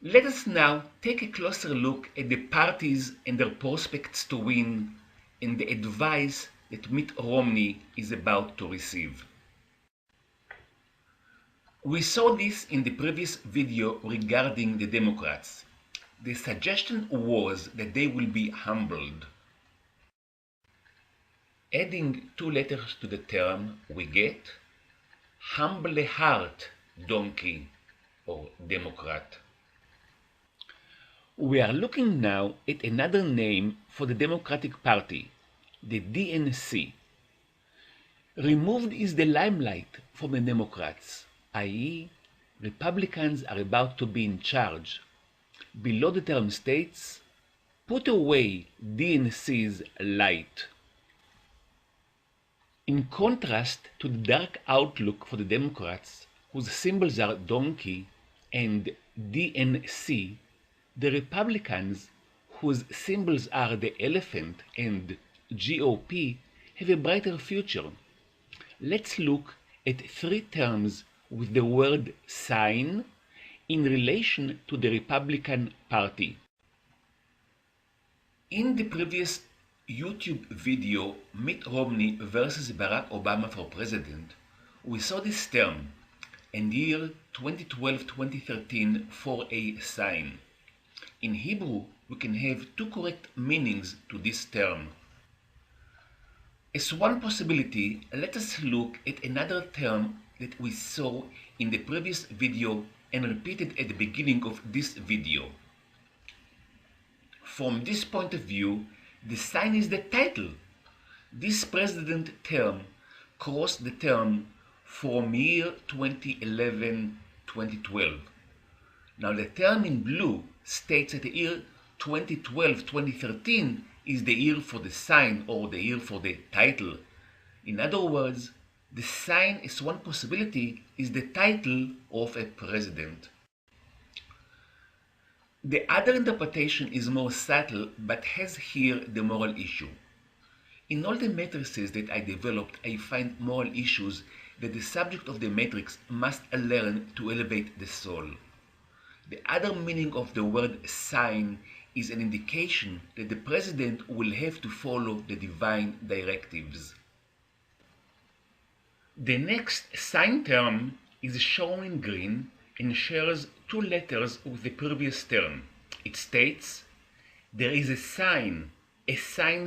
Let us now take a closer look at the parties and their prospects to win and the advice that Mitt Romney is about to receive. We saw this in the previous video regarding the Democrats. The suggestion was that they will be humbled. Adding two letters to the term, we get humble heart donkey or Democrat. We are looking now at another name for the Democratic Party, the DNC. Removed is the limelight from the Democrats, i.e., Republicans are about to be in charge. Below the term states, put away DNC's light. In contrast to the dark outlook for the Democrats, whose symbols are donkey and DNC, the Republicans, whose symbols are the elephant and GOP, have a brighter future. Let's look at three terms with the word sign in relation to the Republican Party. In the previous YouTube video, Mitt Romney versus Barack Obama for president, we saw this term, and year 2012-2013 for a sign. In Hebrew, we can have two correct meanings to this term. As one possibility, let us look at another term that we saw in the previous video and repeated at the beginning of this video. From this point of view, the sign is the title. This president term crossed the term from year 2011-2012. Now the term in blue states that the year 2012-2013 is the year for the sign or the year for the title. In other words, the sign as one possibility is the title of a president. The other interpretation is more subtle but has here the moral issue. In all the matrices that I developed, I find moral issues that the subject of the matrix must learn to elevate the soul. The other meaning of the word sign is an indication that the president will have to follow the divine directives. The next sign term is shown in green and shares two letters with the previous term. It states, there is a sign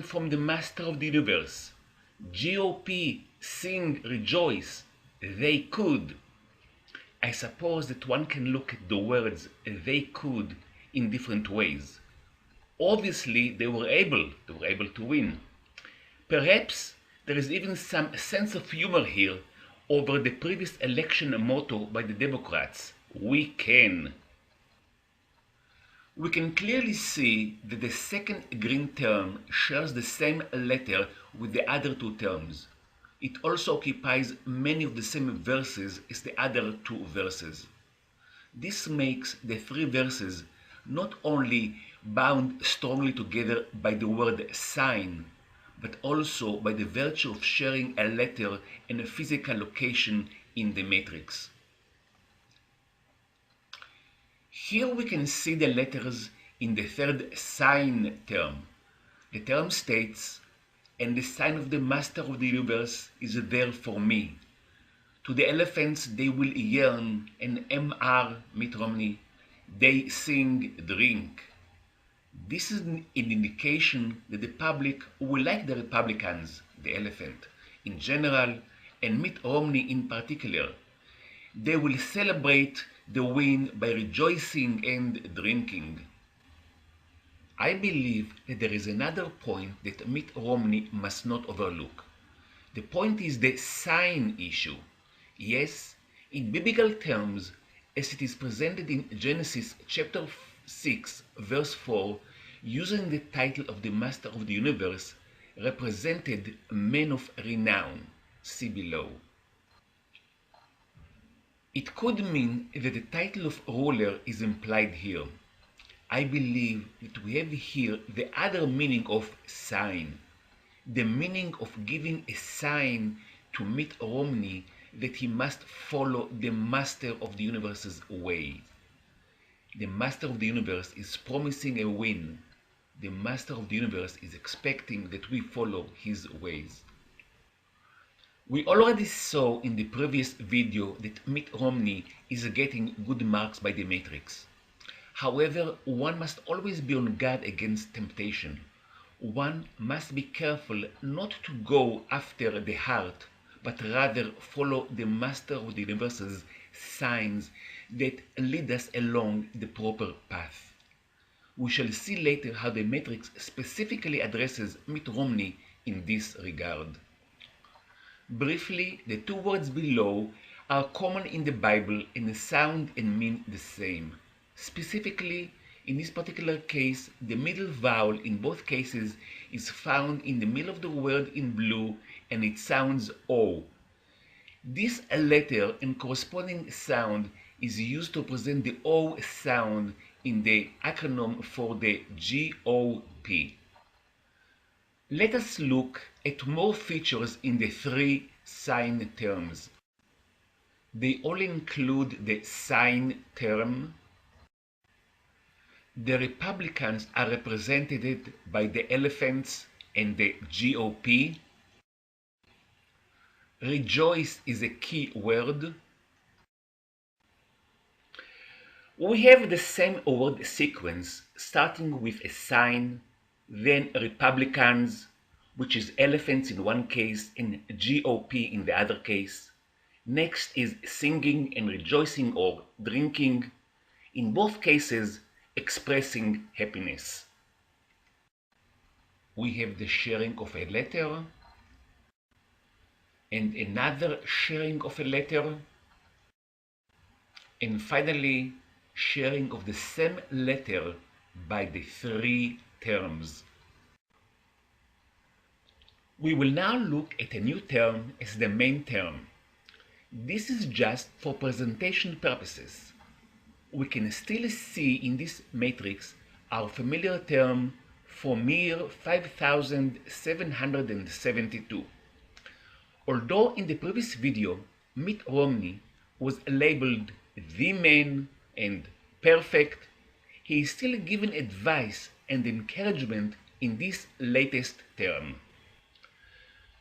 from the Master of the Universe. GOP, sing, rejoice, they could. I suppose that one can look at the words they could in different ways. Obviously, they were able to win. Perhaps there is even some sense of humor here over the previous election motto by the Democrats, we can. We can clearly see that the second green term shares the same letter with the other two terms. It also occupies many of the same verses as the other two verses. This makes the three verses not only bound strongly together by the word sign, but also by the virtue of sharing a letter and a physical location in the matrix. Here we can see the letters in the third sign term. The term states, and the sign of the Master of the Universe is there for me. To the elephants they will yearn, and Mr. Mitt Romney, they sing, drink. This is an indication that the public will like the Republicans, the elephant, in general, and Mitt Romney in particular. They will celebrate the win by rejoicing and drinking. I believe that there is another point that Mitt Romney must not overlook. The point is the sign issue. Yes, in biblical terms, as it is presented in Genesis chapter 6, verse 4, using the title of the Master of the Universe, represented men of renown. See below. It could mean that the title of ruler is implied here. I believe that we have here the other meaning of sign, the meaning of giving a sign to Mitt Romney that he must follow the Master of the Universe's way. The Master of the Universe is promising a win. The Master of the Universe is expecting that we follow his ways. We already saw in the previous video that Mitt Romney is getting good marks by the Matrix. However, one must always be on guard against temptation. One must be careful not to go after the heart, but rather follow the Master of the Universe's signs that lead us along the proper path. We shall see later how the Matrix specifically addresses Mitt Romney in this regard. Briefly, the two words below are common in the Bible and sound and mean the same. Specifically, in this particular case, the middle vowel in both cases is found in the middle of the word in blue and it sounds O. This letter and corresponding sound is used to present the O sound in the acronym for the GOP. Let us look at more features in the three sign terms. They all include the sign term. The Republicans are represented by the elephants and the GOP. Rejoice is a key word. We have the same word sequence starting with a sign, then Republicans, which is elephants in one case and GOP in the other case. Next is singing and rejoicing or drinking, in both cases expressing happiness. We have the sharing of a letter and another sharing of a letter, and finally sharing of the same letter by the three terms. We will now look at a new term as the main term. This is just for presentation purposes. We can still see in this matrix our familiar term from year 5772. Although in the previous video Mitt Romney was labeled the man and perfect, he is still given advice and encouragement in this latest term.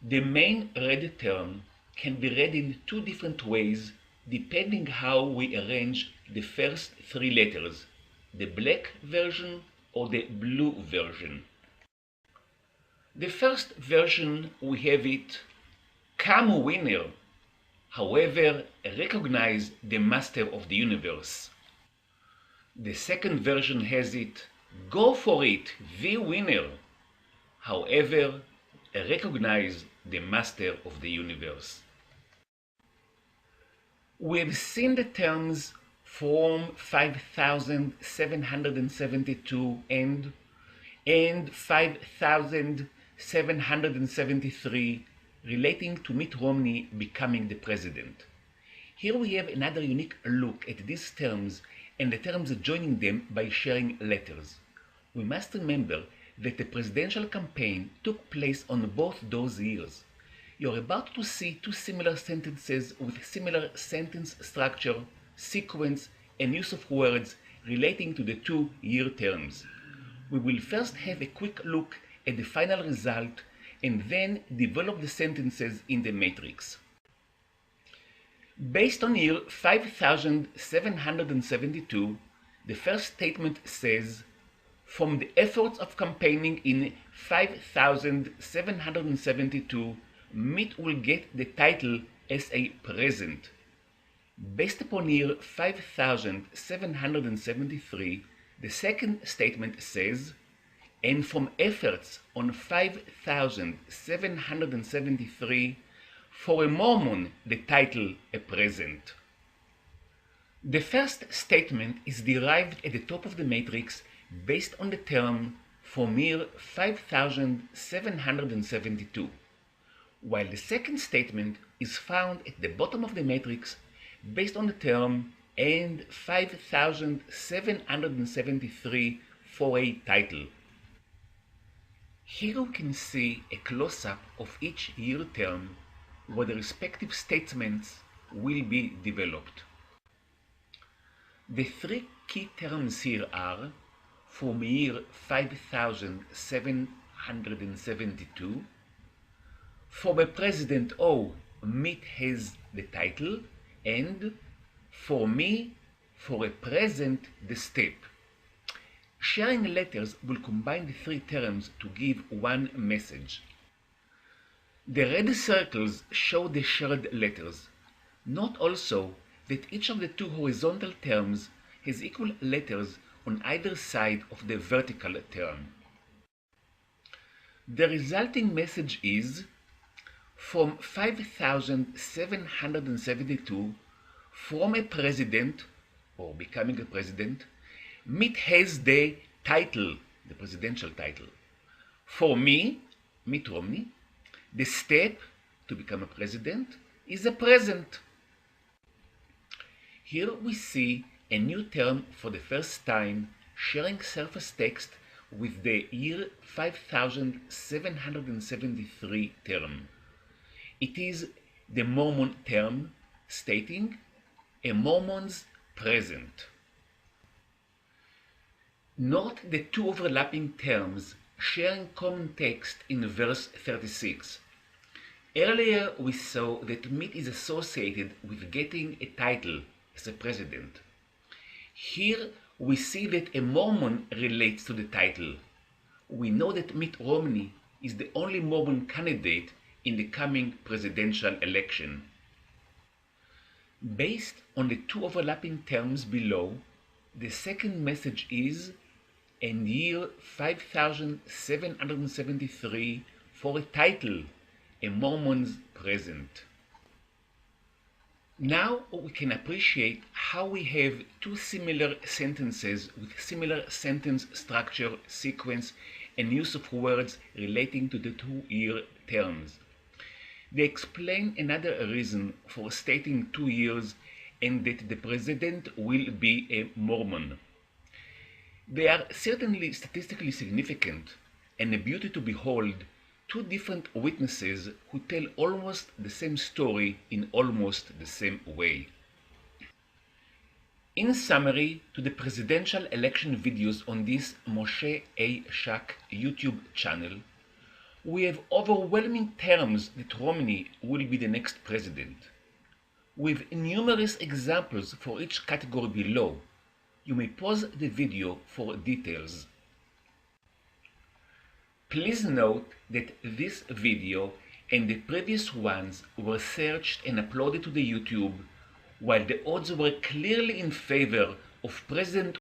The main red term can be read in two different ways depending how we arrange the first three letters, the black version or the blue version. The first version we have it, come winner, however recognize the Master of the Universe. The second version has it, go for it, the winner, however recognize the Master of the Universe. We have seen the terms from 5772 and 5773 relating to Mitt Romney becoming the president. Here we have another unique look at these terms and the terms joining them by sharing letters. We must remember that the presidential campaign took place on both those years. You're about to see two similar sentences with similar sentence structure, sequence, and use of words relating to the 2-year terms. We will first have a quick look at the final result and then develop the sentences in the matrix. Based on year 5772, the first statement says, from the efforts of campaigning in 5772, Mitt will get the title as a present. Based upon year 5773, the second statement says, and from efforts on 5773, for a Mormon the title a present. The first statement is derived at the top of the matrix based on the term from year 5772, while the second statement is found at the bottom of the matrix based on the term and 5773 for a title. Here we can see a close-up of each year term where the respective statements will be developed. The three key terms here are from year 5772. For a President O, Mitt has the title, and for me, for a present, the step. Sharing letters will combine the three terms to give one message. The red circles show the shared letters. Note also that each of the two horizontal terms has equal letters on either side of the vertical term. The resulting message is from 5772, from a president or becoming a president, Mitt has the title, the presidential title. For me, Mitt Romney, the step to become a president is a present. Here we see a new term for the first time sharing surface text with the year 5773 term. It is the Mormon term stating a Mormon's present. Note the two overlapping terms sharing common text in verse 36. Earlier we saw that Mitt is associated with getting a title as a president. Here we see that a Mormon relates to the title. We know that Mitt Romney is the only Mormon candidate in the coming presidential election. Based on the two overlapping terms below, the second message is and year 5773 for a title, a Mormon's present. Now we can appreciate how we have two similar sentences with similar sentence structure, sequence, and use of words relating to the 2 year terms. They explain another reason for stating 2 years and that the president will be a Mormon. They are certainly statistically significant and a beauty to behold two different witnesses who tell almost the same story in almost the same way. In summary, to the presidential election videos on this Moshe A. Shak YouTube channel, we have overwhelming terms that Romney will be the next president. With numerous examples for each category below, you may pause the video for details. Please note that this video and the previous ones were searched and uploaded to the YouTube while the odds were clearly in favor of President